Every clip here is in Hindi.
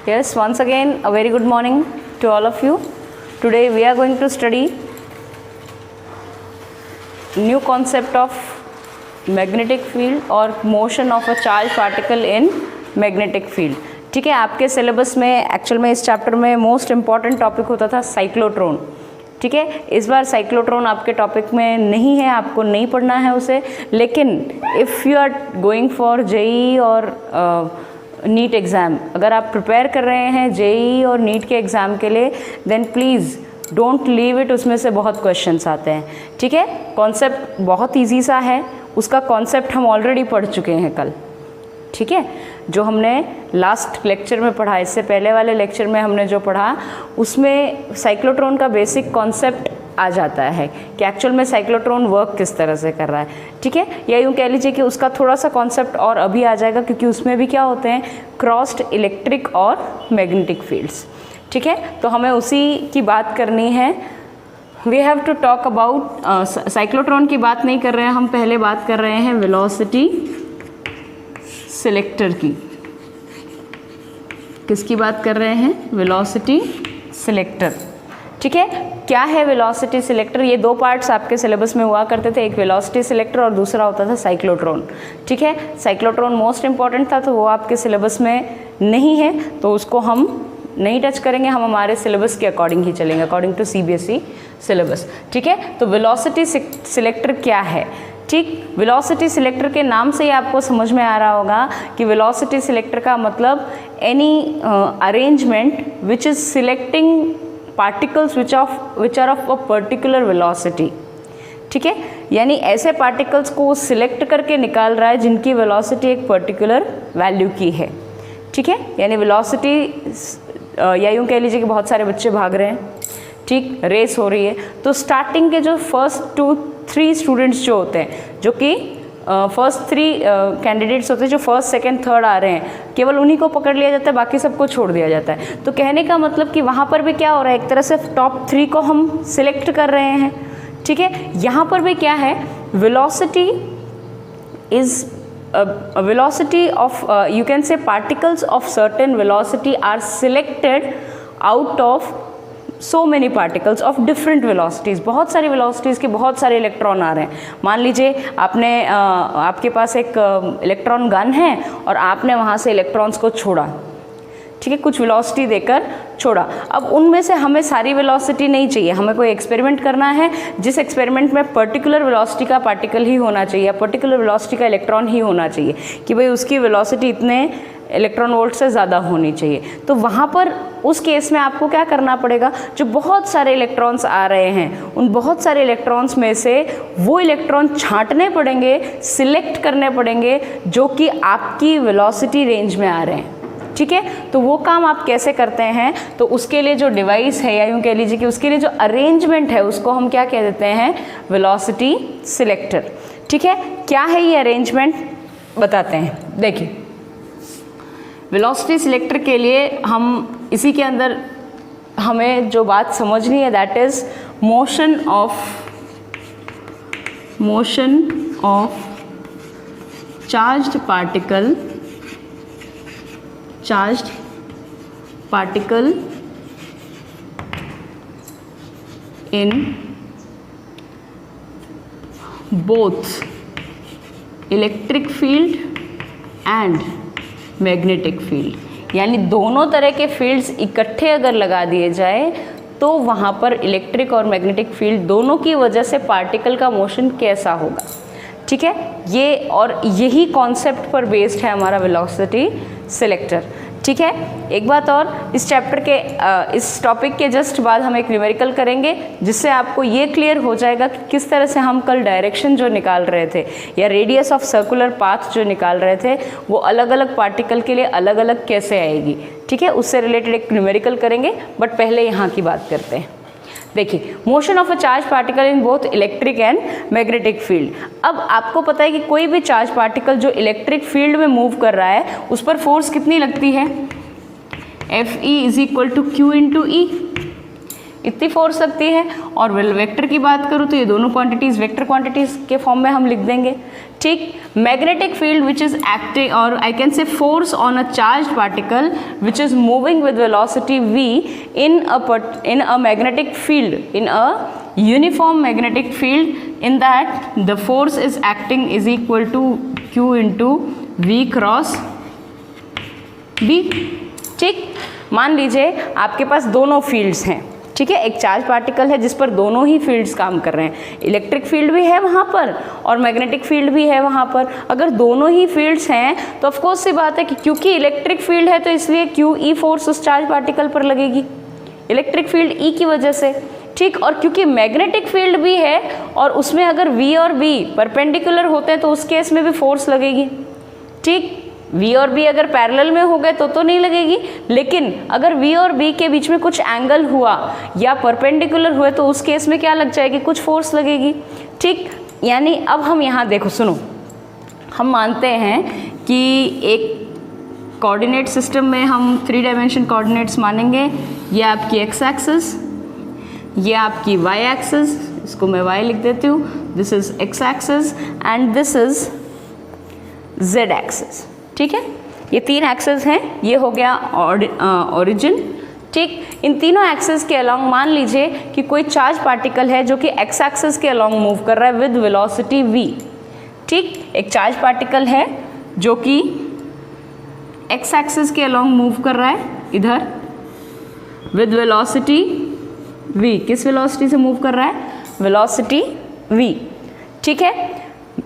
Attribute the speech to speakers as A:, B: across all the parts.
A: Yes, once again a very good morning to all of you. Today we are going to study new concept of magnetic field or motion of a charged particle in magnetic field. ठीक है, आपके सिलेबस में एक्चुअल में इस चैप्टर में मोस्ट इम्पॉर्टेंट टॉपिक होता था साइक्लोट्रॉन. ठीक है, इस बार साइक्लोट्रॉन आपके टॉपिक में नहीं है, आपको नहीं पढ़ना है उसे. लेकिन if you are going for JEE और नीट एग्ज़ाम, अगर आप प्रिपेयर कर रहे हैं जेईई और नीट के एग्ज़ाम के लिए, then please don't leave it. उसमें से बहुत क्वेश्चंस आते हैं. ठीक है, कॉन्सेप्ट बहुत ईजी सा है, उसका कॉन्सेप्ट हम ऑलरेडी पढ़ चुके हैं कल. ठीक है, जो हमने लास्ट लेक्चर में पढ़ा, इससे पहले वाले लेक्चर में हमने जो पढ़ा उसमें साइक्लोट्रॉन का बेसिक कॉन्सेप्ट आ जाता है कि एक्चुअल में साइक्लोट्रॉन वर्क किस तरह से कर रहा है. ठीक है, या यूँ कह लीजिए कि उसका थोड़ा सा कॉन्सेप्ट और अभी आ जाएगा, क्योंकि उसमें भी क्या होते हैं, क्रॉस्ड इलेक्ट्रिक और मैग्नेटिक फील्ड्स. ठीक है, तो हमें उसी की बात करनी है. We have to talk about, cyclotron की बात नहीं कर रहे हैं हम, पहले बात कर रहे हैं वेलोसिटी सिलेक्टर की. किसकी बात कर रहे हैं? Velocity selector. ठीक है, क्या है वेलोसिटी सिलेक्टर? ये दो पार्ट्स आपके सिलेबस में हुआ करते थे, एक वेलोसिटी सिलेक्टर और दूसरा होता था साइक्लोट्रॉन. ठीक है, साइक्लोट्रॉन मोस्ट इंपॉर्टेंट था, तो वो आपके सिलेबस में नहीं है, तो उसको हम नहीं टच करेंगे. हम हमारे सिलेबस के अकॉर्डिंग ही चलेंगे, अकॉर्डिंग टू सीबीएसई सिलेबस. ठीक है, तो वेलोसिटी सिलेक्टर क्या है? ठीक, वेलोसिटी सिलेक्टर के नाम से ही आपको समझ में आ रहा होगा कि वेलोसिटी सिलेक्टर का मतलब any arrangement which is selecting particles which are of a particular velocity. ठीक है, यानी ऐसे पार्टिकल्स को सिलेक्ट करके निकाल रहा है जिनकी वेलोसिटी एक पर्टिकुलर वैल्यू की है. ठीक है, यानी वेलोसिटी, या यूँ कह लीजिए कि बहुत सारे बच्चे भाग रहे हैं, ठीक, रेस हो रही है, तो स्टार्टिंग के जो फर्स्ट 2-3 स्टूडेंट्स जो होते हैं, जो कि फर्स्ट 3 कैंडिडेट्स होते हैं, जो फर्स्ट सेकंड थर्ड आ रहे हैं, केवल उन्हीं को पकड़ लिया जाता है, बाकी सबको छोड़ दिया जाता है. तो कहने का मतलब कि वहाँ पर भी क्या हो रहा है, एक तरह से टॉप 3 को हम सिलेक्ट कर रहे हैं. ठीक है, यहाँ पर भी क्या है, velocity is velocity of you can say particles of certain velocity are selected out of so many particles of different velocities. बहुत सारी velocities के बहुत सारे इलेक्ट्रॉन आ रहे हैं. मान लीजिए आपके पास एक इलेक्ट्रॉन गन है और आपने वहाँ से इलेक्ट्रॉन्स को छोड़ा. ठीक है, कुछ वेलोसिटी देकर छोड़ा. अब उनमें से हमें सारी वेलोसिटी नहीं चाहिए, हमें कोई एक्सपेरिमेंट करना है जिस एक्सपेरिमेंट में पर्टिकुलर वेलोसिटी का पार्टिकल ही होना चाहिए, पर्टिकुलर वेलोसिटी का इलेक्ट्रॉन ही होना चाहिए, कि भाई उसकी वेलोसिटी इतने इलेक्ट्रॉन वोल्ट से ज़्यादा होनी चाहिए. तो वहाँ पर उस केस में आपको क्या करना पड़ेगा, जो बहुत सारे इलेक्ट्रॉन्स आ रहे हैं उन बहुत सारे इलेक्ट्रॉन्स में से वो इलेक्ट्रॉन छांटने पड़ेंगे, सिलेक्ट करने पड़ेंगे जो कि आपकी वेलोसिटी रेंज में आ रहे हैं. ठीक है, तो वो काम आप कैसे करते हैं, तो उसके लिए जो डिवाइस है, या यूँ कह लीजिए कि उसके लिए जो अरेंजमेंट है, उसको हम क्या कह देते हैं, वेलोसिटी सिलेक्टर. ठीक है, क्या है ये अरेंजमेंट, बताते हैं. देखिए, वेलोसिटी सिलेक्टर के लिए हम इसी के अंदर हमें जो बात समझनी है, that is motion of charged particle in both electric field and magnetic field. यानी दोनों तरह के फील्ड्स इकट्ठे अगर लगा दिए जाए तो वहाँ पर इलेक्ट्रिक और मैग्नेटिक फील्ड दोनों की वजह से पार्टिकल का मोशन कैसा होगा. ठीक है, ये और यही कॉन्सेप्ट पर बेस्ड है हमारा वेलोसिटी सिलेक्टर. ठीक है, एक बात और, इस चैप्टर के इस टॉपिक के जस्ट बाद हम एक न्यूमेरिकल करेंगे, जिससे आपको ये क्लियर हो जाएगा कि किस तरह से हम कल डायरेक्शन जो निकाल रहे थे या रेडियस ऑफ सर्कुलर पाथ जो निकाल रहे थे, वो अलग अलग पार्टिकल के लिए अलग अलग कैसे आएगी. ठीक है, उससे रिलेटेड एक न्यूमेरिकल करेंगे, बट पहले यहाँ की बात करते हैं. देखिए, motion of a charge particle in both electric and magnetic field. अब आपको पता है कि कोई भी चार्ज पार्टिकल जो इलेक्ट्रिक फील्ड में मूव कर रहा है, उस पर फोर्स कितनी लगती है, Fe is equal to Q into E. इतनी फोर्स लगती है. और वेक्टर की बात करूँ तो ये दोनों क्वांटिटीज़ वेक्टर क्वांटिटीज़ के फॉर्म में हम लिख देंगे. ठीक, magnetic field which is acting और I can say force on a charge particle which is moving with velocity v in a magnetic field, in a uniform magnetic field, in that the force is acting is equal to q into v cross b। ठीक, मान लीजिए आपके पास दोनों फील्ड्स हैं, ठीक है, एक चार्ज पार्टिकल है जिस पर दोनों ही फील्ड्स काम कर रहे हैं, इलेक्ट्रिक फील्ड भी है वहाँ पर और मैग्नेटिक फील्ड भी है वहाँ पर। अगर दोनों ही फील्ड्स हैं तो ऑफकोर्स सी बात है कि क्योंकि इलेक्ट्रिक फील्ड है तो इसलिए क्यू ई फोर्स उस चार्ज पार्टिकल पर लगेगी, इलेक्ट्रिक फील्ड ई की वजह से। ठीक, और क्योंकि मैग्नेटिक फील्ड भी है और उसमें अगर वी और बी परपेंडिकुलर होते हैं तो उस केस में भी फोर्स लगेगी। ठीक, V और B अगर पैरेलल में हो गए तो नहीं लगेगी, लेकिन अगर V और B के बीच में कुछ एंगल हुआ या परपेंडिकुलर हुए तो उस केस में क्या लग जाएगी, कुछ फोर्स लगेगी। ठीक, यानी अब हम यहाँ देखो सुनो, हम मानते हैं कि एक कोऑर्डिनेट सिस्टम में हम 3 डायमेंशन कोऑर्डिनेट्स मानेंगे, ये आपकी x एक्सिस, ये आपकी y एक्सिस, इसको मैं y लिख देती हूँ, this is x axis and this is z axis. ठीक है, ये 3 एक्सेस हैं, ये हो गया ओरिजिन। ठीक, इन तीनों एक्सेस के अलोंग मान लीजिए कि कोई चार्ज पार्टिकल है जो कि एक्स एक्सेस के अलोंग मूव कर रहा है विद वेलोसिटी v। ठीक, एक चार्ज पार्टिकल है जो कि एक्स एक्सेस के अलोंग मूव कर रहा है इधर विद वेलोसिटी v। किस वेलोसिटी से मूव कर रहा है, वेलोसिटी v। ठीक है,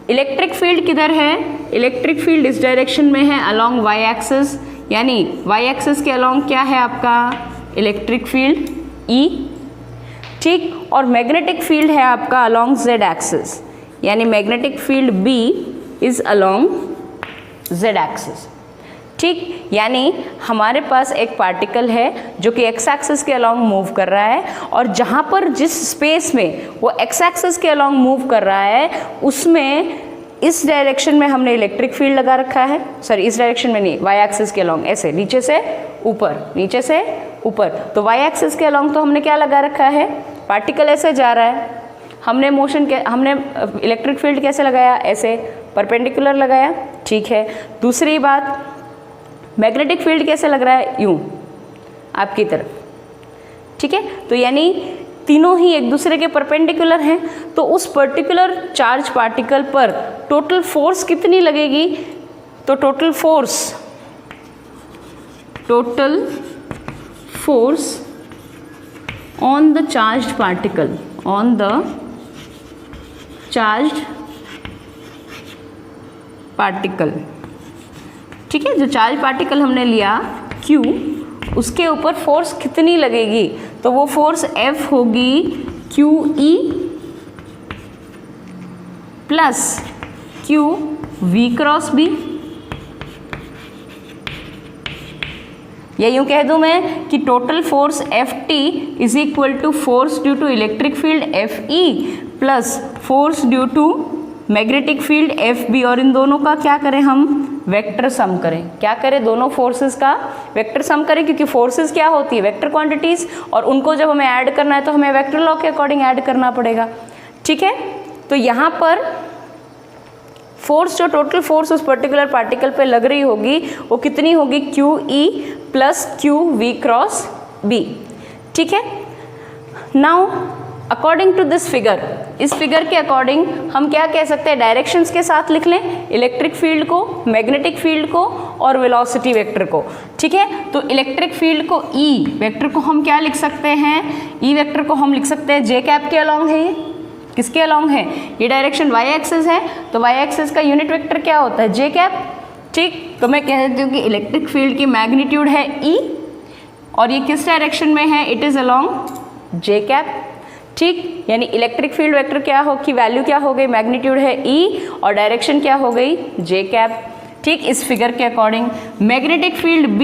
A: इलेक्ट्रिक फील्ड किधर है, इलेक्ट्रिक फील्ड इस डायरेक्शन में है अलोंग y एक्सिस, यानी y एक्सिस के अलोंग क्या है आपका इलेक्ट्रिक फील्ड E। ठीक, और मैग्नेटिक फील्ड है आपका अलोंग z एक्सिस, यानी magnetic field B is along z axis. ठीक, यानी हमारे पास एक पार्टिकल है जो कि x एक्सिस के अलोंग मूव कर रहा है और जहाँ पर जिस स्पेस में वो x एक्सिस के अलोंग मूव कर रहा है उसमें इस डायरेक्शन में हमने इलेक्ट्रिक फील्ड लगा रखा है, सॉरी इस डायरेक्शन में नहीं, y एक्सिस के अलोंग, ऐसे नीचे से ऊपर, नीचे से ऊपर। तो y एक्सिस के अलोंग तो हमने क्या लगा रखा है, पार्टिकल ऐसे जा रहा है, हमने हमने इलेक्ट्रिक फील्ड कैसे लगाया, ऐसे परपेंडिकुलर लगाया। ठीक है, दूसरी बात मैग्नेटिक फील्ड कैसे लग रहा है, यूं आपकी तरफ। ठीक है, तो यानी तीनों ही एक दूसरे के परपेंडिकुलर हैं, तो उस पर्टिकुलर चार्ज पार्टिकल पर टोटल फोर्स कितनी लगेगी, तो total force on the charged particle, on the charged particle. ठीक है, जो चार्ज पार्टिकल हमने लिया Q, उसके ऊपर फोर्स कितनी लगेगी, तो वो फोर्स F होगी QE plus Q V cross B। या यूँ कह दूँ मैं कि total force Ft is equal to force due to electric field Fe plus force due to magnetic field Fb, और इन दोनों का क्या करें हम, वेक्टर सम करें। क्या करें, दोनों फोर्सेस का वेक्टर सम करें, क्योंकि फोर्सेस क्या होती है, वेक्टर क्वांटिटीज, और उनको जब हमें ऐड करना है तो हमें वेक्टर लॉ के अकॉर्डिंग ऐड करना पड़ेगा। ठीक है, तो यहाँ पर फोर्स, जो टोटल फोर्स उस पर्टिकुलर पार्टिकल पे लग रही होगी वो कितनी होगी, QE plus QV cross B। ठीक है, now according to this figure, इस फिगर के अकॉर्डिंग हम क्या कह सकते हैं, डायरेक्शंस के साथ लिख लें, इलेक्ट्रिक फील्ड को, मैग्नेटिक फील्ड को और वेलोसिटी वेक्टर को। ठीक है, तो इलेक्ट्रिक फील्ड को E वेक्टर को हम क्या लिख सकते हैं, E वेक्टर को हम लिख सकते हैं J कैप के अलोंग है, ये किसके अलोंग है, ये डायरेक्शन y एक्सिस है, तो y एक्सिस का यूनिट वेक्टर क्या होता है, J कैप। ठीक, तो मैं कह देती हूँ कि इलेक्ट्रिक फील्ड की मैग्नीट्यूड है E और ये किस डायरेक्शन में है, it is along J cap. ठीक, यानी इलेक्ट्रिक फील्ड वेक्टर क्या हो की वैल्यू क्या हो गई, मैग्नीट्यूड है E और डायरेक्शन क्या हो गई, J कैप। ठीक, इस फिगर के according magnetic field B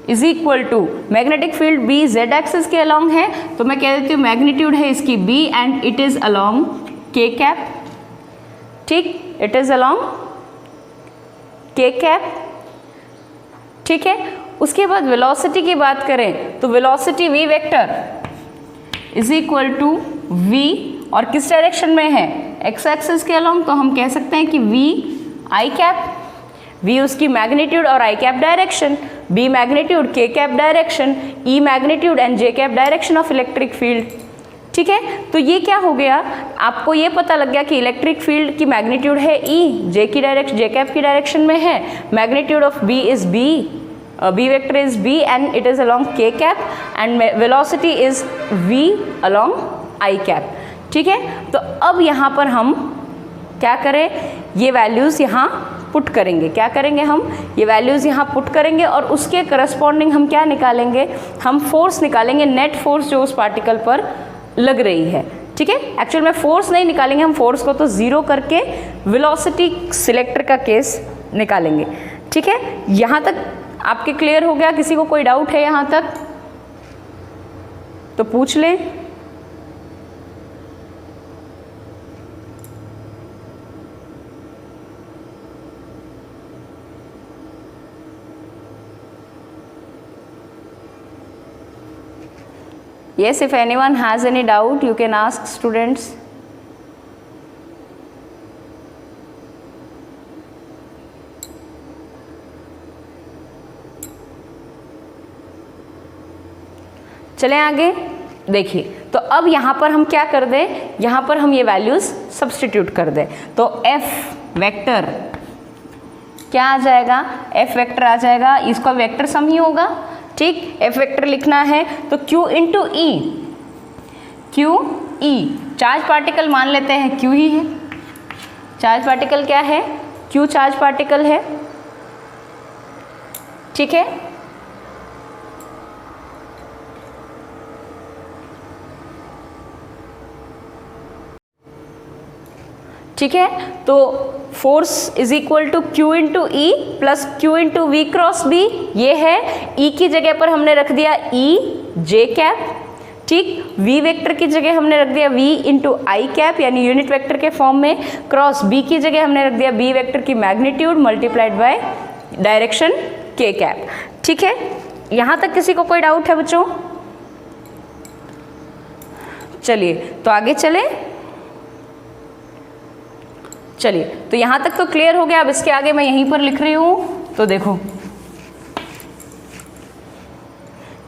A: is equal to, magnetic field B Z axis के अलोंग है, तो मैं कह देती हूँ मैग्नीट्यूड है इसकी B and it is along K cap. ठीक, it is along K cap. ठीक है, उसके बाद वेलोसिटी की बात करें तो velocity V vector is equal to V, और किस डायरेक्शन में है, एक्स एक्सिस के अलोंग, तो हम कह सकते हैं कि वी आई कैप, वी उसकी मैग्नीट्यूड और आई कैप डायरेक्शन, बी मैग्नीट्यूड, के cap direction, E magnitude and J cap direction of electric field. ठीक है, तो ये क्या हो गया, आपको ये पता लग गया कि इलेक्ट्रिक फील्ड की मैग्नीट्यूड है ई, जे की डायरेक्शन, जे कैप की डायरेक्शन में है, magnitude of B is B, B vector is B and it is along K cap and velocity is V along I cap. ठीक है, तो अब यहाँ पर हम क्या करें, ये वैल्यूज़ यहाँ पुट करेंगे, क्या करेंगे हम, ये वैल्यूज़ यहाँ पुट करेंगे और उसके करस्पॉन्डिंग हम क्या निकालेंगे, हम फोर्स निकालेंगे, नेट फोर्स जो उस पार्टिकल पर लग रही है। ठीक है, एक्चुअल में फोर्स नहीं निकालेंगे हम, फोर्स को तो ज़ीरो करके वेलोसिटी सिलेक्टर का केस निकालेंगे। ठीक है, यहाँ तक आपके क्लियर हो गया, किसी को कोई डाउट है यहाँ तक तो पूछ लें। Yes, if anyone has any doubt, you can ask students. चलें आगे, देखिए तो अब यहाँ पर हम क्या कर दें, यहाँ पर हम ये वैल्यूज़ सब्स्टिट्यूट कर दें, तो F वेक्टर क्या आ जाएगा, F वेक्टर आ जाएगा, इसका वेक्टर सम ही होगा। ठीक, F वेक्टर लिखना है तो Q इंटू ई, Q ई चार्ज पार्टिकल मान लेते हैं Q ही है, चार्ज पार्टिकल क्या है, Q चार्ज पार्टिकल है। ठीक है, ठीक है, तो force is equal to Q into E plus Q into V cross B, ये है ई की जगह पर हमने रख दिया ई जे कैप। ठीक, वी वेक्टर की जगह हमने रख दिया वी इंटू आई कैप यानी यूनिट वेक्टर के फॉर्म में, क्रॉस बी की जगह हमने रख दिया बी वेक्टर की मैग्नीट्यूड मल्टीप्लाइड बाय डायरेक्शन के कैप। ठीक है, यहाँ तक किसी को कोई डाउट है बच्चों? चलिए तो आगे चलिए तो यहाँ तक तो क्लियर हो गया। अब इसके आगे मैं यहीं पर लिख रही हूँ, तो देखो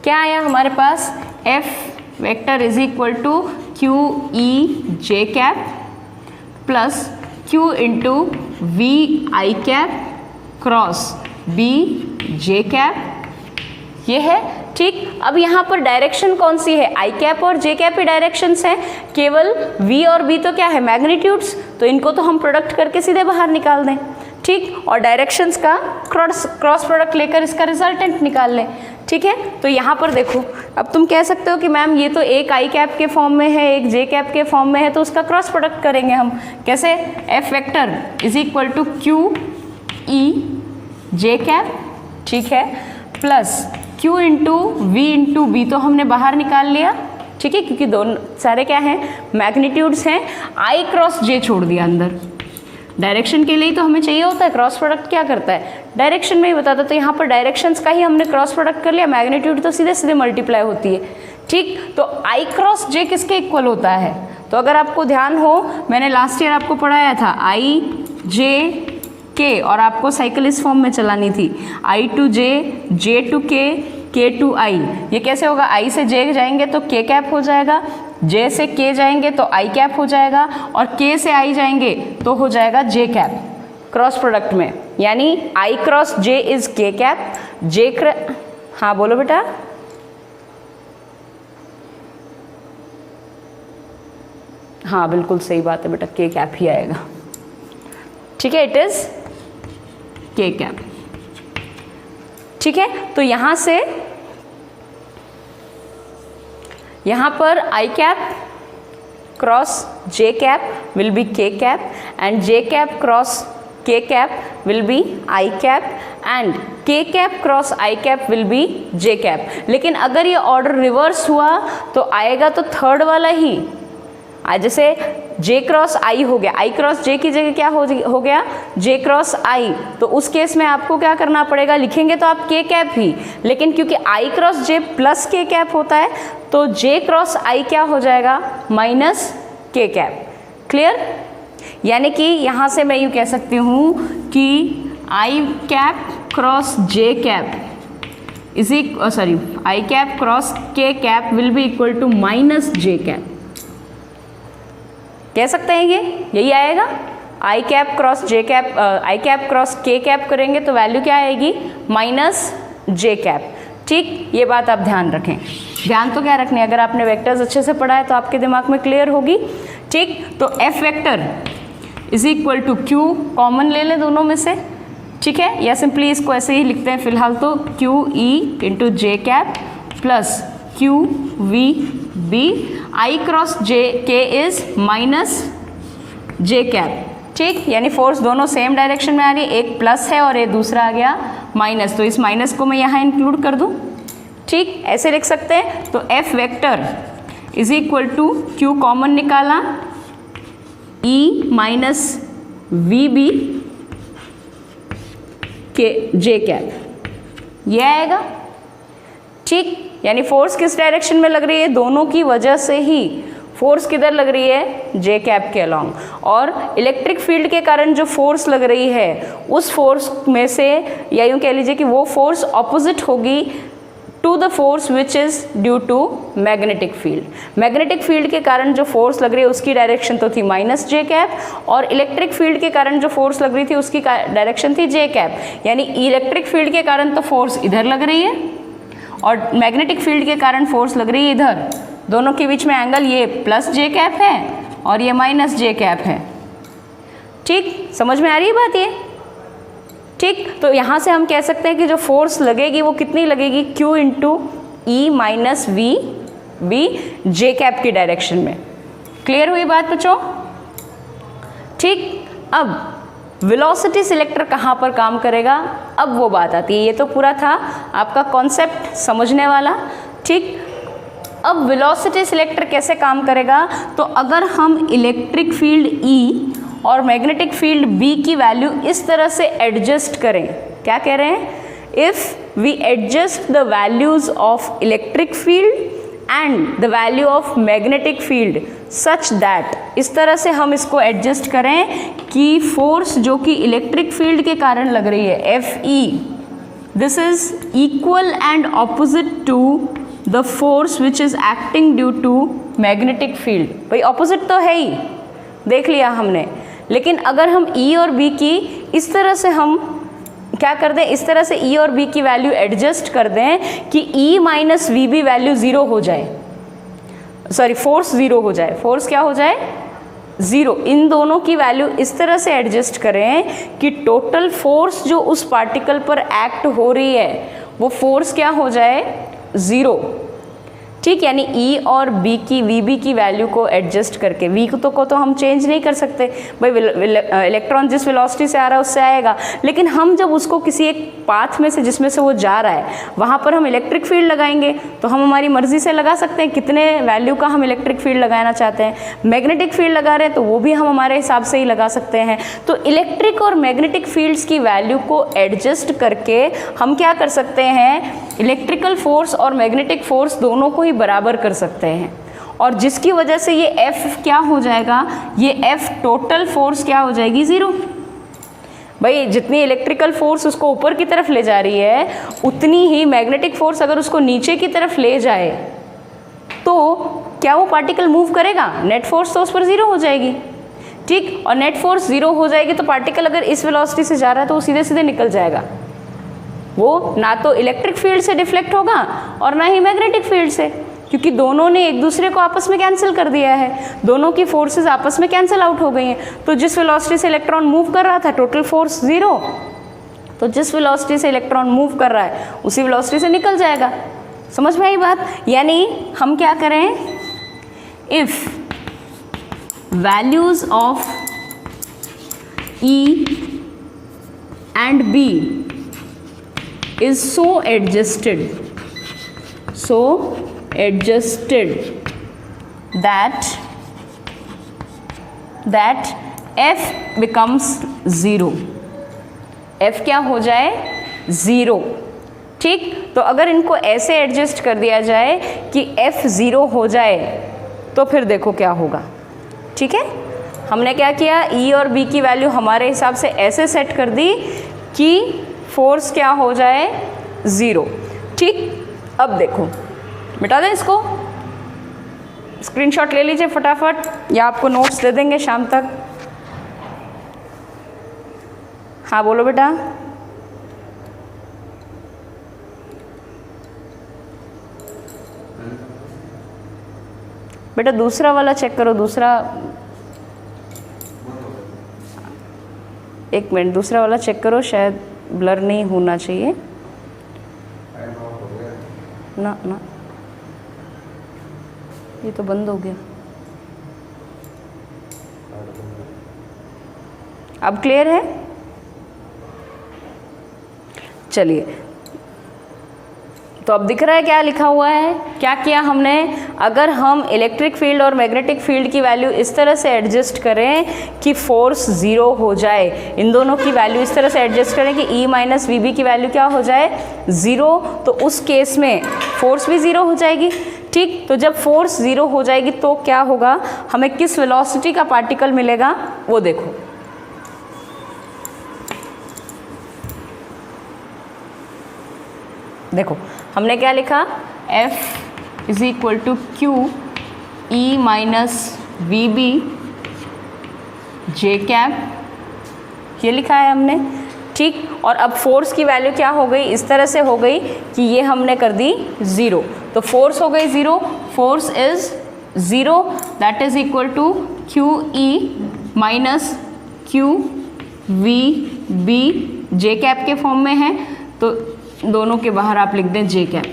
A: क्या आया हमारे पास, F vector is equal to Q E J cap plus Q into V I cap cross B J cap, ये है। ठीक, अब यहाँ पर डायरेक्शन कौन सी है, आई कैप और जे कैप ही डायरेक्शंस हैं, केवल v और b तो क्या है मैग्नीट्यूड्स, तो इनको तो हम प्रोडक्ट करके सीधे बाहर निकाल दें। ठीक, और डायरेक्शंस का क्रॉस प्रोडक्ट लेकर इसका रिजल्टेंट निकाल लें। ठीक है, तो यहाँ पर देखो, अब तुम कह सकते हो कि मैम ये तो एक आई कैप के फॉर्म में है, एक जे कैप के फॉर्म में है, तो उसका क्रॉस प्रोडक्ट करेंगे हम कैसे, F vector is equal to Q E J cap, ठीक है, plus Q into V into B तो हमने बाहर निकाल लिया। ठीक है, क्योंकि दोनों सारे क्या हैं मैग्नीट्यूड्स हैं, I क्रॉस J छोड़ दिया अंदर, डायरेक्शन के लिए तो हमें चाहिए होता है, क्रॉस प्रोडक्ट क्या करता है डायरेक्शन में ही बताता, तो यहाँ पर डायरेक्शंस का ही हमने क्रॉस प्रोडक्ट कर लिया, मैग्नीट्यूड तो सीधे सीधे मल्टीप्लाई होती है। ठीक, तो I क्रॉस J किसके इक्वल होता है, तो अगर आपको ध्यान हो मैंने लास्ट ईयर आपको पढ़ाया था I J K और आपको साइकिल इस फॉर्म में चलानी थी, I to J, J to K, K to I। ये कैसे होगा, I से J जाएंगे तो K कैप हो जाएगा, J से K जाएंगे तो I कैप हो जाएगा, और K से I जाएंगे तो हो जाएगा J कैप क्रॉस प्रोडक्ट में, यानी I cross J is K cap, हाँ बोलो बेटा, हाँ बिल्कुल सही बात है बेटा, K कैप ही आएगा। ठीक है, इट इज K कैप। ठीक है, तो यहाँ से यहाँ पर I cap cross J cap will B K cap and J cap cross K cap will B I cap and K cap cross I cap will B J cap. लेकिन अगर ये ऑर्डर रिवर्स हुआ तो आएगा तो थर्ड वाला ही, जैसे J क्रॉस I हो गया, I क्रॉस J की जगह क्या हो गया J क्रॉस I, तो उस केस में आपको क्या करना पड़ेगा, लिखेंगे तो आप K कैप ही, लेकिन क्योंकि I cross J plus K cap होता है तो J क्रॉस I क्या हो जाएगा माइनस K कैप। क्लियर? यानी कि यहाँ से मैं यूँ कह सकती हूँ कि I cap cross J cap is I cap cross K cap will be equal to minus J cap. कह सकते हैं ये यही आएगा। I cap cross J cap, I cap cross K cap करेंगे तो वैल्यू क्या आएगी, माइनस जे कैप। ठीक, ये बात आप ध्यान रखें। ध्यान तो क्या रखने, अगर आपने वेक्टर्स अच्छे से पढ़ा है तो आपके दिमाग में क्लियर होगी। ठीक, तो F vector is equal to Q, common ले लें दोनों में से, ठीक है, या सिंपली इसको ऐसे ही लिखते हैं फिलहाल तो Q E into J cap plus Q V B, I cross J K is minus J cap. ठीक, यानी फोर्स दोनों सेम डायरेक्शन में आ रही है, एक प्लस है और ये दूसरा आ गया माइनस, तो इस माइनस को मैं यहाँ इंक्लूड कर दूँ। ठीक, ऐसे लिख सकते हैं। तो F vector is equal to Q common निकाला, ई माइनस वी बी के जे कैप, ये आएगा। ठीक, यानी फोर्स किस डायरेक्शन में लग रही है, दोनों की वजह से ही फोर्स किधर लग रही है, जे कैप के अलॉन्ग, और इलेक्ट्रिक फील्ड के कारण जो फोर्स लग रही है उस फोर्स में से, या यूँ कह लीजिए कि वो फोर्स ऑपोजिट होगी to the force which is due to magnetic field. Magnetic field के कारण जो फोर्स लग रही है उसकी डायरेक्शन तो थी माइनस जे कैप, और इलेक्ट्रिक फील्ड के कारण जो फोर्स लग रही थी उसकी डायरेक्शन थी जे कैप। यानी इलेक्ट्रिक फील्ड के कारण तो फोर्स इधर लग रही है और मैग्नेटिक फील्ड के कारण फोर्स लग रही है इधर। दोनों के बीच में एंगल ये प्लस जे कैप है और ये माइनस जे कैप है। ठीक, समझ में आ रही है बात ये। ठीक, तो यहाँ से हम कह सकते हैं कि जो फोर्स लगेगी वो कितनी लगेगी, Q into E minus V B J cap की डायरेक्शन में। क्लियर हुई बात बच्चों। ठीक, अब वेलोसिटी सिलेक्टर कहाँ पर काम करेगा, अब वो बात आती है। ये तो पूरा था आपका कॉन्सेप्ट समझने वाला। ठीक, अब वेलोसिटी सिलेक्टर कैसे काम करेगा, तो अगर हम इलेक्ट्रिक फील्ड E और मैग्नेटिक फील्ड B की वैल्यू इस तरह से एडजस्ट करें, क्या कह रहे हैं, if we adjust the values of electric field and the value of magnetic field such that, इस तरह से हम इसको एडजस्ट करें कि फोर्स जो कि इलेक्ट्रिक फील्ड के कारण लग रही है FE, this is equal and opposite to the force which is acting due to magnetic field. भाई ऑपोजिट तो है ही, देख लिया हमने, लेकिन अगर हम E और B की इस तरह से हम क्या कर दें, इस तरह से E और B की वैल्यू एडजस्ट कर दें कि E minus V B value zero हो जाए, सॉरी फोर्स ज़ीरो हो जाए, फोर्स क्या हो जाए, ज़ीरो। इन दोनों की वैल्यू इस तरह से एडजस्ट करें कि टोटल फोर्स जो उस पार्टिकल पर एक्ट हो रही है वो फोर्स क्या हो जाए, ज़ीरो। ठीक, यानी E और B की VB की वैल्यू को एडजस्ट करके, V को तो हम चेंज नहीं कर सकते, भाई इलेक्ट्रॉन जिस वेलोसिटी से आ रहा है उससे आएगा, लेकिन हम जब उसको किसी एक पाथ में से जिसमें से वो जा रहा है वहाँ पर हम इलेक्ट्रिक फील्ड लगाएंगे तो हम हमारी मर्जी से लगा सकते हैं कितने वैल्यू का हम इलेक्ट्रिक फील्ड लगाना चाहते हैं। मैग्नेटिक फील्ड लगा रहे हैं तो वो भी हम हमारे हिसाब से ही लगा सकते हैं। तो इलेक्ट्रिक और मैग्नेटिक फील्ड्स की वैल्यू को एडजस्ट करके हम क्या कर सकते हैं, इलेक्ट्रिकल फोर्स और मैग्नेटिक फोर्स दोनों को ही बराबर कर सकते हैं, और जिसकी वजह से ये F क्या हो जाएगा, ये F टोटल फोर्स क्या हो जाएगी, ज़ीरो। भाई जितनी इलेक्ट्रिकल फोर्स उसको ऊपर की तरफ ले जा रही है उतनी ही मैग्नेटिक फोर्स अगर उसको नीचे की तरफ ले जाए तो क्या वो पार्टिकल मूव करेगा, नेट फोर्स तो उस पर ज़ीरो हो जाएगी। ठीक, और नेट फोर्स ज़ीरो हो जाएगी तो पार्टिकल अगर इस वेलोसिटी से जा रहा है तो वो सीधे सीधे निकल जाएगा, वो ना तो इलेक्ट्रिक फील्ड से डिफ्लेक्ट होगा और ना ही मैग्नेटिक फील्ड से, क्योंकि दोनों ने एक दूसरे को आपस में कैंसिल कर दिया है, दोनों की फोर्सेस आपस में कैंसिल आउट हो गई हैं। तो जिस वेलोसिटी से इलेक्ट्रॉन मूव कर रहा था टोटल फोर्स ज़ीरो, तो जिस वेलोसिटी से इलेक्ट्रॉन मूव कर रहा है उसी वेलोसिटी से निकल जाएगा। समझ में आई बात। यानी हम क्या करें, if values of E and B is so adjusted that F becomes zero, F क्या हो जाए, ज़ीरो। ठीक, तो अगर इनको ऐसे एडजस्ट कर दिया जाए कि F ज़ीरो हो जाए तो फिर देखो क्या होगा। ठीक है, हमने क्या किया, ई और बी की वैल्यू हमारे हिसाब से ऐसे सेट कर दी कि फोर्स क्या हो जाए 0। ठीक, अब देखो मिटा दें इसको, स्क्रीनशॉट ले लीजिए फटाफट या आपको नोट्स दे देंगे शाम तक। हाँ बोलो बेटा। बेटा दूसरा वाला चेक करो, दूसरा, एक मिनट, दूसरा वाला चेक करो, शायद ब्लर नहीं होना चाहिए ना ना, ये तो बंद हो गया। अब क्लियर है? चलिए, तो अब दिख रहा है क्या लिखा हुआ है, क्या किया हमने, अगर हम इलेक्ट्रिक फील्ड और मैग्नेटिक फील्ड की वैल्यू इस तरह से एडजस्ट करें कि फोर्स 0 हो जाए, इन दोनों की वैल्यू इस तरह से एडजस्ट करें कि E माइनस वी बी की वैल्यू क्या हो जाए 0, तो उस केस में फोर्स भी 0 हो जाएगी। ठीक, तो जब फोर्स 0 हो जाएगी तो क्या होगा, हमें किस वेलोसिटी का पार्टिकल मिलेगा वो देखो। देखो हमने क्या लिखा, F is equal to Q E minus V B J cap, ये लिखा है हमने। ठीक, और अब फोर्स की वैल्यू क्या हो गई, इस तरह से हो गई कि ये हमने कर दी 0, तो फोर्स हो गई 0, force is 0, that is equal to Q E minus Q V B, J cap के फॉर्म में है तो दोनों के बाहर आप लिख दें जे कैप।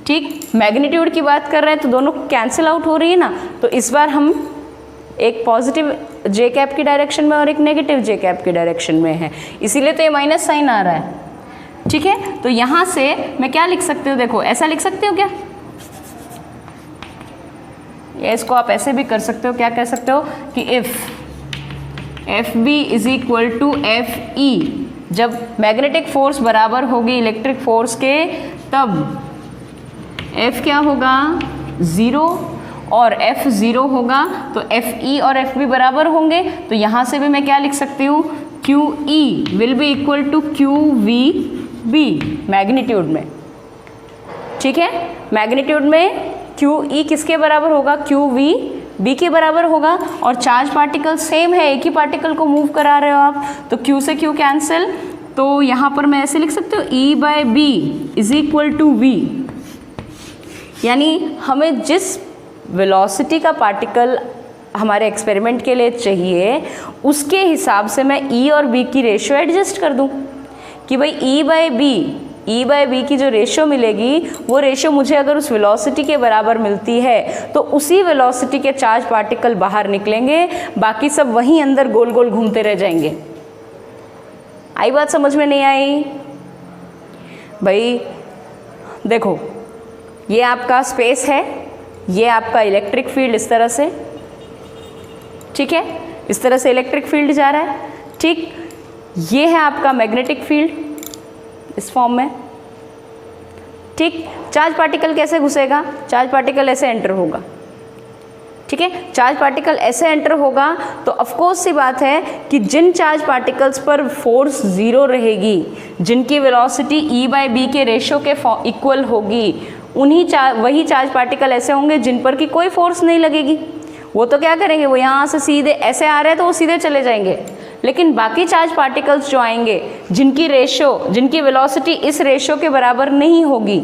A: ठीक, मैग्नीट्यूड की बात कर रहे हैं तो दोनों कैंसिल आउट हो रही है ना, तो इस बार हम एक पॉजिटिव जे कैप की डायरेक्शन में और एक नेगेटिव जे कैप की डायरेक्शन में है, इसीलिए तो ये माइनस साइन आ रहा है। ठीक है, तो यहाँ से मैं क्या लिख सकती हूँ, देखो ऐसा लिख सकती हूँ क्या, या इसको आप ऐसे भी कर सकते हो, क्या कह सकते हो कि if F B is equal to F E, जब मैग्नेटिक फोर्स बराबर होगी इलेक्ट्रिक फोर्स के तब F क्या होगा 0 और F 0 होगा, तो FE और FB बराबर होंगे, तो यहाँ से भी मैं क्या लिख सकती हूँ, QE will be equal to QVB magnitude में। ठीक है, मैग्नीट्यूड में QE किसके बराबर होगा, QVB के बराबर होगा, और चार्ज पार्टिकल सेम है, एक ही पार्टिकल को मूव करा रहे हो आप, तो Q से Q कैंसिल, तो यहाँ पर मैं ऐसे लिख सकती हूँ E by B is equal to V, यानी हमें जिस वेलोसिटी का पार्टिकल हमारे एक्सपेरिमेंट के लिए चाहिए उसके हिसाब से मैं E और B की रेशियो एडजस्ट कर दूँ कि भाई E बाय बी की जो रेशियो मिलेगी वो रेशियो मुझे अगर उस वेलोसिटी के बराबर मिलती है तो उसी वेलोसिटी के चार्ज पार्टिकल बाहर निकलेंगे, बाकी सब वहीं अंदर गोल गोल घूमते रह जाएंगे। आई बात समझ में नहीं आई? भाई देखो, ये आपका स्पेस है, ये आपका इलेक्ट्रिक फील्ड इस तरह से, ठीक है, इस तरह से इलेक्ट्रिक फील्ड जा रहा है। ठीक, ये है आपका मैग्नेटिक फील्ड इस फॉर्म में। ठीक, चार्ज पार्टिकल कैसे घुसेगा, चार्ज पार्टिकल ऐसे एंटर होगा। ठीक है, चार्ज पार्टिकल ऐसे एंटर होगा तो ऑफकोर्स सी बात है कि जिन चार्ज पार्टिकल्स पर फोर्स 0 रहेगी, जिनकी वेलोसिटी E बाय B के रेशियो के इक्वल होगी, वही चार्ज पार्टिकल ऐसे होंगे जिन पर कि कोई फोर्स नहीं लगेगी। वो तो क्या करेंगे, वो यहाँ से सीधे ऐसे आ रहे हैं तो वो सीधे चले जाएंगे, लेकिन बाकी चार्ज पार्टिकल्स जो आएंगे जिनकी वेलोसिटी इस रेशियो के बराबर नहीं होगी,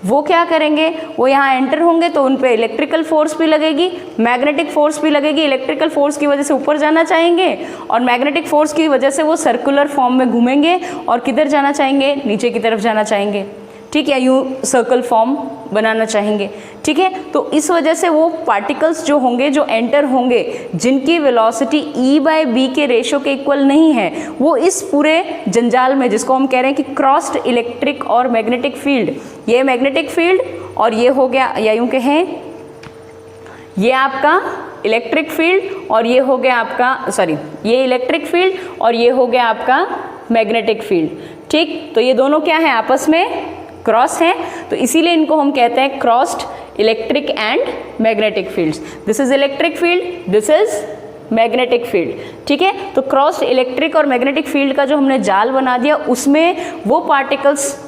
A: वो क्या करेंगे, वो यहाँ एंटर होंगे तो उन पे इलेक्ट्रिकल फोर्स भी लगेगी, मैग्नेटिक फोर्स भी लगेगी। इलेक्ट्रिकल फोर्स की वजह से ऊपर जाना चाहेंगे और मैग्नेटिक फोर्स की वजह से वो सर्कुलर फॉर्म में घूमेंगे और किधर जाना चाहेंगे, नीचे की तरफ जाना चाहेंगे। ठीक है, यूँ सर्कल फॉर्म बनाना चाहेंगे। ठीक है, तो इस वजह से वो पार्टिकल्स जो होंगे, जो एंटर होंगे, जिनकी वेलोसिटी E बाय B के रेशियो के इक्वल नहीं है, वो इस पूरे जंजाल में, जिसको हम कह रहे हैं कि क्रॉस्ड इलेक्ट्रिक और मैग्नेटिक फील्ड, ये मैग्नेटिक फील्ड और ये हो गया, या यूँ कहें ये आपका इलेक्ट्रिक फील्ड और ये हो गया आपका, सॉरी, ये इलेक्ट्रिक फील्ड और ये हो गया आपका मैग्नेटिक फील्ड। ठीक, तो ये दोनों क्या है, आपस में क्रॉस है, तो इसीलिए इनको हम कहते हैं crossed electric and magnetic fields. This is electric field, this is magnetic field, ठीक है। तो क्रॉस्ड इलेक्ट्रिक और मैग्नेटिक फील्ड का जो हमने जाल बना दिया उसमें वो पार्टिकल्स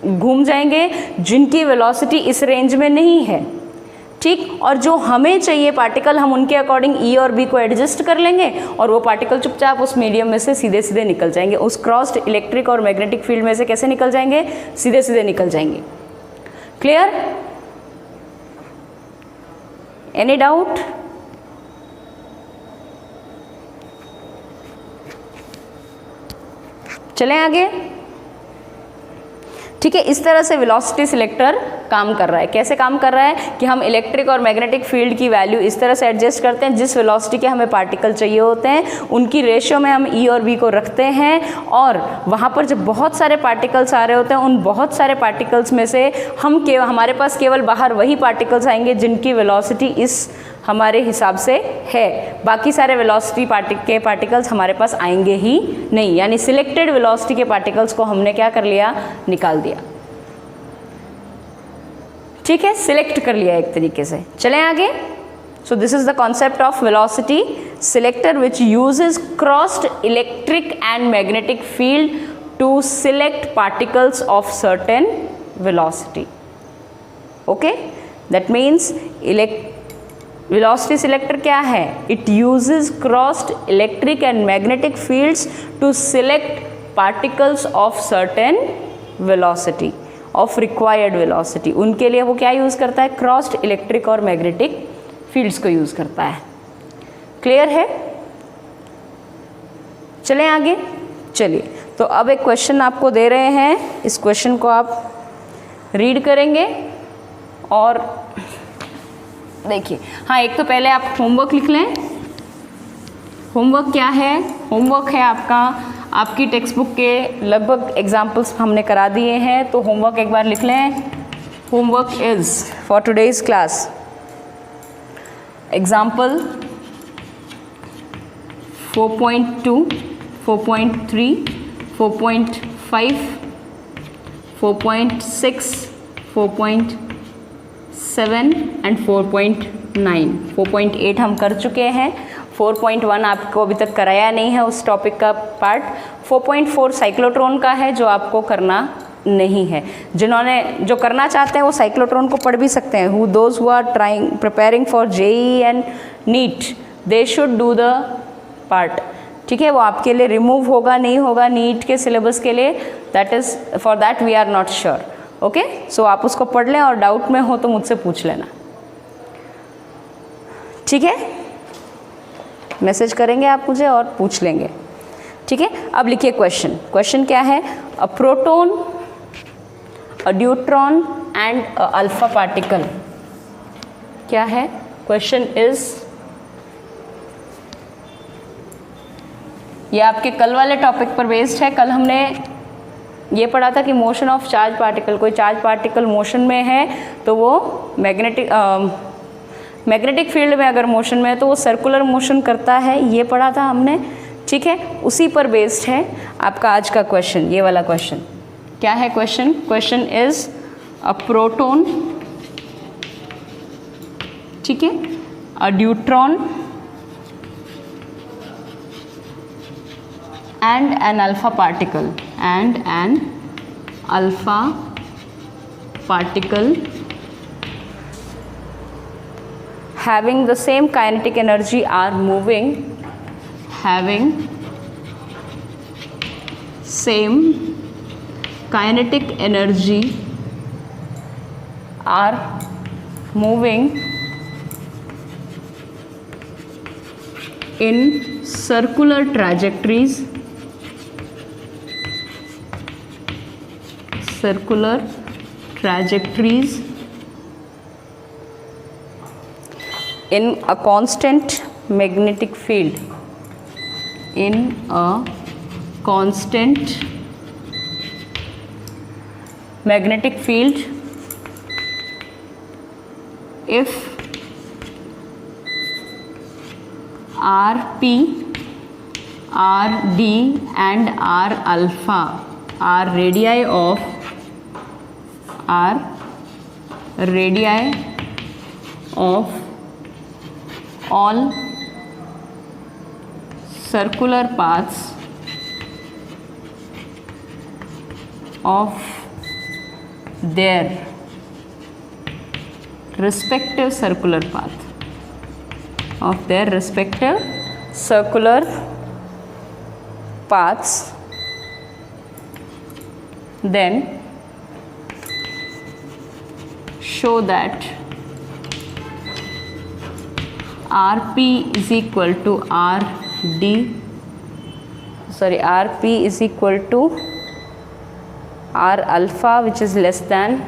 A: घूम जाएंगे जिनकी वेलोसिटी इस रेंज में नहीं है, ठीक। और जो हमें चाहिए पार्टिकल हम उनके अकॉर्डिंग ई और बी को एडजस्ट कर लेंगे और वो पार्टिकल चुपचाप उस मीडियम में से सीधे सीधे निकल जाएंगे। उस क्रॉस्ड इलेक्ट्रिक और मैग्नेटिक फील्ड में से कैसे निकल जाएंगे? सीधे सीधे निकल जाएंगे। क्लियर? Any doubt? चलें आगे, ठीक है। इस तरह से वेलोसिटी सिलेक्टर काम कर रहा है। कैसे काम कर रहा है कि हम इलेक्ट्रिक और मैग्नेटिक फील्ड की वैल्यू इस तरह से एडजस्ट करते हैं जिस वेलोसिटी के हमें पार्टिकल चाहिए होते हैं उनकी रेशियो में हम ई और बी को रखते हैं, और वहाँ पर जब बहुत सारे पार्टिकल्स आ रहे होते हैं उन बहुत सारे पार्टिकल्स में से हमारे पास केवल बाहर वही पार्टिकल्स आएंगे जिनकी वेलोसिटी इस हमारे हिसाब से है, बाकी सारे वेलोसिटी के पार्टिकल्स हमारे पास आएंगे ही नहीं। यानी सिलेक्टेड वेलोसिटी के पार्टिकल्स को हमने क्या कर लिया? निकाल दिया, ठीक है, सिलेक्ट कर लिया एक तरीके से। चलें आगे। So this is the concept of velocity selector which uses crossed electric and magnetic field to select particles of certain velocity. Okay, that means velocity selector क्या है? It uses crossed electric and magnetic fields to select particles of certain velocity, of required velocity. उनके लिए वो क्या यूज़ करता है? क्रॉस्ड इलेक्ट्रिक और मैग्नेटिक फील्ड्स को यूज़ करता है। क्लियर है? चलें आगे। चलिए, तो अब एक क्वेश्चन आपको दे रहे हैं, इस क्वेश्चन को आप रीड करेंगे और देखिए। हाँ, एक तो पहले आप होमवर्क लिख लें। होमवर्क क्या है? होमवर्क है आपकी टेक्स्ट बुक के लगभग एग्जाम्पल्स हमने करा दिए हैं, तो होमवर्क एक बार लिख लें। Homework is for today's class example 4.2, 4.3, 4.5, 4.6, 4.7 and 4.9। 4.8 हम कर चुके हैं। 4.1 आपको अभी तक कराया नहीं है उस टॉपिक का पार्ट। 4.4 साइक्लोट्रॉन का है जो आपको करना नहीं है। जो करना चाहते हैं वो साइक्लोट्रॉन को पढ़ भी सकते हैं। Those who are preparing for JEE and NEET, they should do the part, ठीक है। वो आपके लिए रिमूव होगा नहीं होगा नीट के सिलेबस के लिए, that is for that we are not sure. Okay, so आप उसको पढ़ लें और डाउट में हो तो मुझसे पूछ लेना, ठीक है। मैसेज करेंगे आप मुझे और पूछ लेंगे, ठीक है। अब लिखिए क्वेश्चन। क्वेश्चन क्या है? A proton, a neutron and a alpha particle. क्या है? क्वेश्चन इज, ये आपके कल वाले टॉपिक पर बेस्ड है। कल हमने ये पढ़ा था कि मोशन ऑफ चार्ज पार्टिकल, कोई चार्ज पार्टिकल मोशन में है तो वो मैग्नेटिक फील्ड में अगर मोशन में है तो वो सर्कुलर मोशन करता है, ये पढ़ा था हमने, ठीक है। उसी पर बेस्ड है आपका आज का क्वेश्चन, ये वाला क्वेश्चन। क्या है question? Question is a proton, ठीक है, a neutron and an alpha particle having the same kinetic energy are moving, having same kinetic energy are moving in circular trajectories, in a constant magnetic field, in a constant magnetic field if Rp, Rd and R alpha are radii of all circular paths of their respective circular paths, then show that Rp is equal to Rp is equal to R alpha, which is less than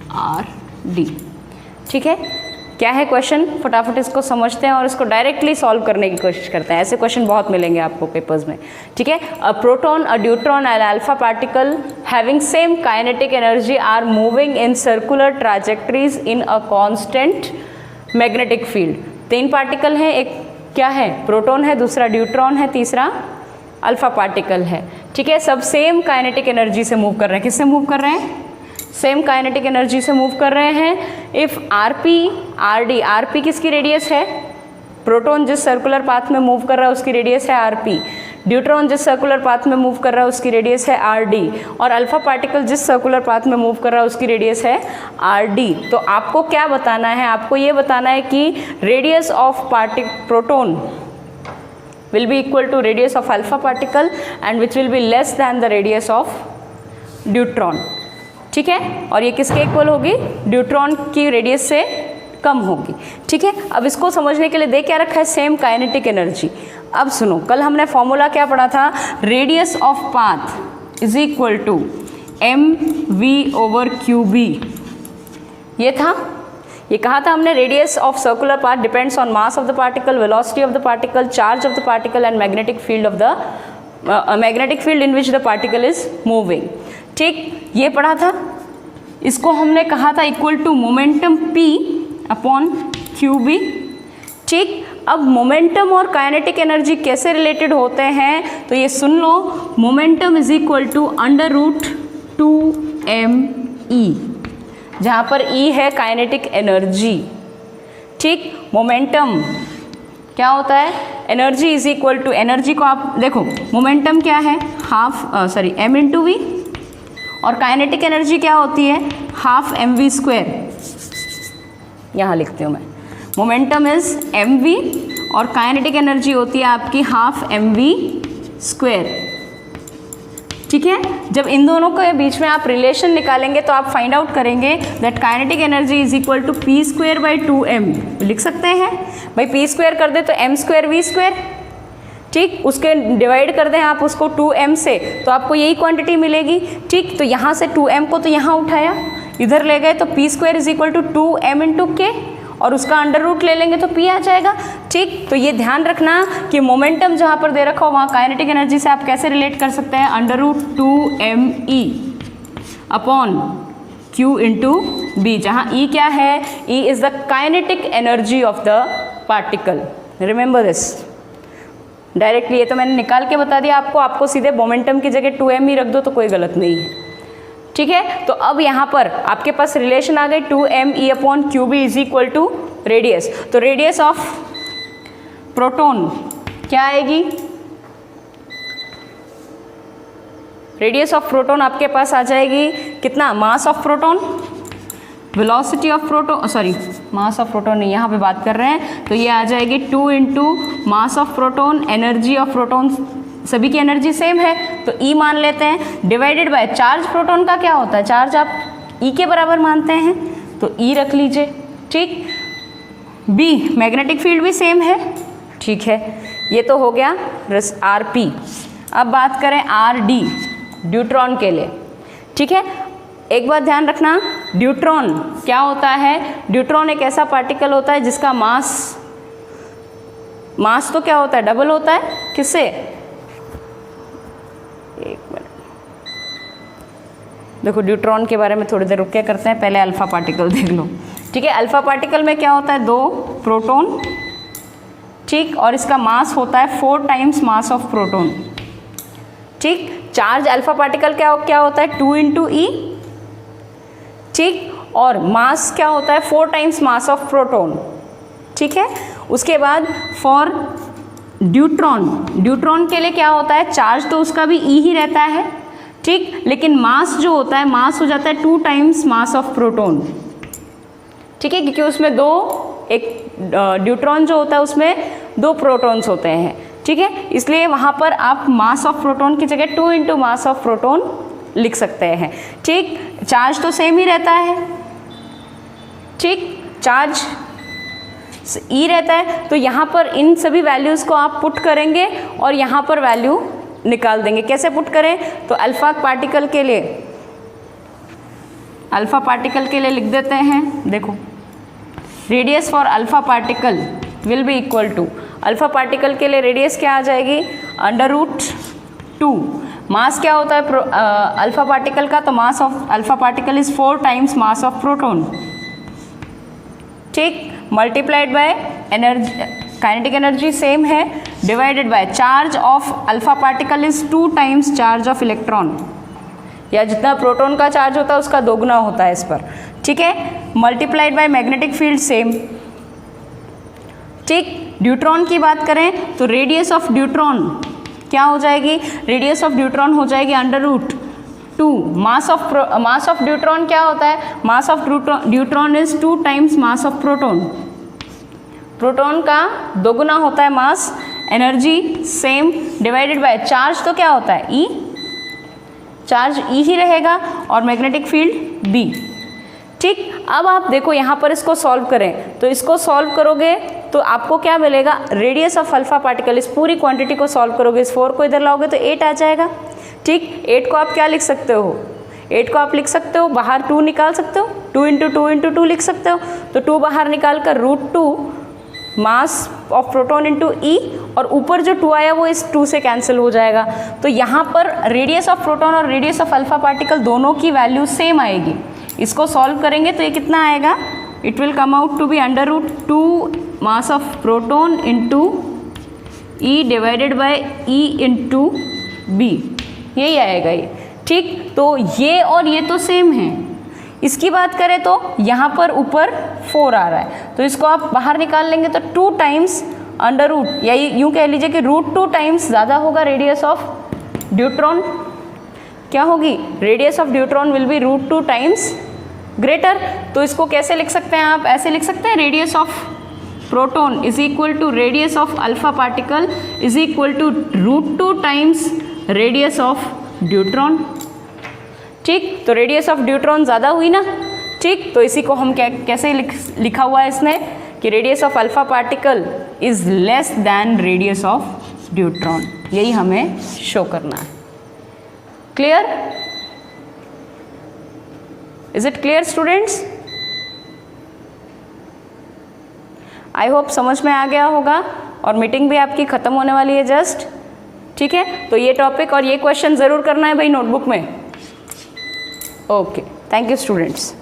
A: Rd। ठीक है, क्या है क्वेश्चन, फटाफट इसको समझते हैं और इसको डायरेक्टली सॉल्व करने की कोशिश करते हैं। ऐसे क्वेश्चन बहुत मिलेंगे आपको पेपर्स में। ठीक है, a proton, a deuteron and alpha particle having same kinetic energy are moving in circular trajectories in a constant magnetic field. 3 particle हैं, एक क्या है, प्रोटॉन है, दूसरा ड्यूट्रॉन है, तीसरा अल्फा पार्टिकल है। ठीक है, सब सेम काइनेटिक एनर्जी से मूव कर रहे हैं। किससे मूव कर रहे हैं, सेम काइनेटिक एनर्जी से मूव कर रहे हैं। इफ़ Rp Rd, Rp किसकी रेडियस है, प्रोटॉन जिस सर्कुलर पाथ में मूव कर रहा है उसकी रेडियस है Rp, ड्यूट्रॉन जिस सर्कुलर पाथ में मूव कर रहा है उसकी रेडियस है Rd, और अल्फा पार्टिकल जिस सर्कुलर पाथ में मूव कर रहा है उसकी रेडियस है Rd। तो आपको क्या बताना है, आपको ये बताना है कि radius of proton will be equal to radius of alpha particle and which will be less than the radius of deuteron. ठीक है, और ये किसके इक्वल होगी, ड्यूट्रॉन की रेडियस से कम होगी। ठीक है, अब इसको समझने के लिए दे क्या रखा है, सेम काइनेटिक एनर्जी। अब सुनो, कल हमने फॉर्मूला क्या पढ़ा था, radius of path is equal to mv/qb। ये था, ये कहा था हमने, radius of circular path depends on mass of the particle, velocity of the particle, charge of the particle and magnetic field in which the particle is moving. ठीक, ये पढ़ा था। इसको हमने कहा था इक्वल टू मोमेंटम P/QB। ठीक, अब मोमेंटम और काइनेटिक एनर्जी कैसे रिलेटेड होते हैं, तो ये सुन लो, momentum is equal to √2mE, जहाँ पर E है काइनेटिक एनर्जी। ठीक, मोमेंटम क्या होता है, energy is equal to, energy को आप देखो, मोमेंटम क्या है, m इंटू वी, और काइनेटिक एनर्जी क्या होती है, ½ mv²। यहाँ लिखती हूँ मैं, मोमेंटम इज mv और काइनेटिक एनर्जी होती है आपकी ½ mv²। ठीक है, जब इन दोनों के बीच में आप रिलेशन निकालेंगे तो आप फाइंड आउट करेंगे that kinetic energy is equal to p²/2m। लिख सकते हैं भाई, p² कर दे तो m²v²। ठीक, उसके डिवाइड कर दें आप उसको 2m से तो आपको यही क्वांटिटी मिलेगी। ठीक, तो यहाँ से 2m को तो यहाँ उठाया, इधर ले गए तो p² is equal to 2m into k, और उसका अंडर रूट ले लेंगे तो p आ जाएगा। ठीक, तो ये ध्यान रखना कि मोमेंटम जहाँ पर दे रखा हो वहाँ काइनेटिक एनर्जी से आप कैसे रिलेट कर सकते हैं, √2mE/q इंटू b, जहाँ E क्या है, E is the kinetic energy of the particle. Remember this directly, ये तो मैंने निकाल के बता दिया आपको, आपको सीधे मोमेंटम की जगह 2m रख दो तो कोई गलत नहीं है। ठीक है, तो अब यहाँ पर आपके पास रिलेशन आ गई 2mE/QB is equal to radius. तो रेडियस ऑफ प्रोटॉन क्या आएगी, रेडियस ऑफ प्रोटॉन आपके पास आ जाएगी कितना, मास of proton, velocity of proton, sorry mass of proton नहीं, यहाँ पे बात कर रहे हैं, तो ये आ जाएगी 2 into mass of proton, energy of proton, सभी की एनर्जी सेम है तो E मान लेते हैं, डिवाइडेड बाय चार्ज। प्रोटॉन का क्या होता है, चार्ज आप E के बराबर मानते हैं तो E रख लीजिए। ठीक, B मैग्नेटिक फील्ड भी सेम है। ठीक है, ये तो हो गया Rp। अब बात करें Rd ड्यूट्रॉन के लिए। ठीक है, एक बात ध्यान रखना, ड्यूट्रॉन क्या होता है, ड्यूट्रॉन एक ऐसा पार्टिकल होता है जिसका मास तो क्या होता है, डबल होता है, किससे, एक मिनट देखो, ड्यूट्रॉन के बारे में थोड़ी देर रुक के करते हैं, पहले अल्फा पार्टिकल देख लो। ठीक है, अल्फा पार्टिकल में क्या होता है, 2 प्रोटॉन। ठीक, और इसका मास होता है 4 टाइम्स मास ऑफ प्रोटॉन। ठीक, चार्ज अल्फा पार्टिकल क्या होता है, 2 इंटू E। ठीक, और मास क्या होता है, 4 टाइम्स मास ऑफ प्रोटॉन। ठीक है, उसके बाद फॉर ड्यूट्रॉन के लिए क्या होता है, चार्ज तो उसका भी ई ही रहता है, ठीक, लेकिन मास जो होता है, मास हो जाता है 2 टाइम्स मास ऑफ प्रोटॉन, ठीक है, क्योंकि उसमें एक ड्यूट्रॉन जो होता है उसमें 2 प्रोटॉन्स होते हैं, ठीक है, इसलिए वहाँ पर आप मास ऑफ प्रोटॉन की जगह 2 इंटू मास ऑफ प्रोटॉन लिख सकते हैं, ठीक। चार्ज तो सेम ही रहता है, ठीक, चार्ज ई रहता है, तो यहाँ पर इन सभी वैल्यूज़ को आप पुट करेंगे और यहाँ पर वैल्यू निकाल देंगे। कैसे पुट करें, तो अल्फ़ा पार्टिकल के लिए लिख देते हैं, देखो radius for alpha particle will be equal to, alpha particle के लिए रेडियस क्या आ जाएगी, √2। मास क्या होता है अल्फ़ा पार्टिकल का, तो mass of alpha particle is 4 times mass of proton, ठीक, multiplied by energy, kinetic energy same है, divided by charge of alpha particle is 2 times charge of electron, या जितना प्रोटॉन का चार्ज होता है उसका दोगुना होता है इस पर, ठीक है, multiplied by magnetic field same, ठीक। ड्यूट्रॉन की बात करें तो रेडियस ऑफ ड्यूट्रॉन क्या हो जाएगी, रेडियस ऑफ ड्यूट्रॉन हो जाएगी √2। मास ऑफ ड्यूट्रॉन क्या होता है, mass of deuteron is 2 times mass of proton, proton का दोगुना होता है mass, energy same, divided by charge तो क्या होता है ई, चार्ज ई ही रहेगा, और मैग्नेटिक फील्ड बी, ठीक। अब आप देखो यहाँ पर इसको सॉल्व करें, तो इसको सॉल्व करोगे तो आपको क्या मिलेगा, रेडियस ऑफ अल्फ़ा पार्टिकल, इस पूरी क्वांटिटी को सॉल्व करोगे, इस 4 को इधर लाओगे तो 8 आ जाएगा, ठीक। 8 को आप क्या लिख सकते हो, 8 को आप लिख सकते हो, बाहर 2 निकाल सकते हो, 2 इंटू 2 इंटू 2 लिख सकते हो, तो 2 बाहर निकाल कर √2 मास ऑफ प्रोटॉन इंटू ई, और ऊपर जो 2 आया वो इस 2 से कैंसिल हो जाएगा, तो यहाँ पर रेडियस ऑफ प्रोटॉन और रेडियस ऑफ अल्फ़ा पार्टिकल दोनों की वैल्यू सेम आएगी। इसको सॉल्व करेंगे तो ये कितना आएगा, it will come out to be √2 mass of proton into E divided by E into B, यही आएगा ये, ठीक। तो ये और ये तो सेम है। इसकी बात करें तो यहाँ पर ऊपर 4 आ रहा है, तो इसको आप बाहर निकाल लेंगे तो 2 टाइम्स √, या यूँ कह लीजिए कि √2 टाइम्स ज़्यादा होगा रेडियस ऑफ ड्यूट्रॉन, क्या होगी, radius of deuteron will be √2 times greater. तो इसको कैसे लिख सकते हैं आप, ऐसे लिख सकते हैं, radius of proton is equal to radius of alpha particle is equal to √2 times radius of deuteron, ठीक। तो रेडियस ऑफ ड्यूट्रॉन ज़्यादा हुई ना, ठीक, तो इसी को हम कैसे लिखा हुआ है इसने, कि radius of alpha particle is less than radius of deuteron, यही हमें शो करना है। Clear, is it clear students? I hope समझ में आ गया होगा, और मीटिंग भी आपकी ख़त्म होने वाली है जस्ट, ठीक है। तो ये टॉपिक और ये क्वेश्चन ज़रूर करना है भाई नोटबुक में। Okay, thank you students.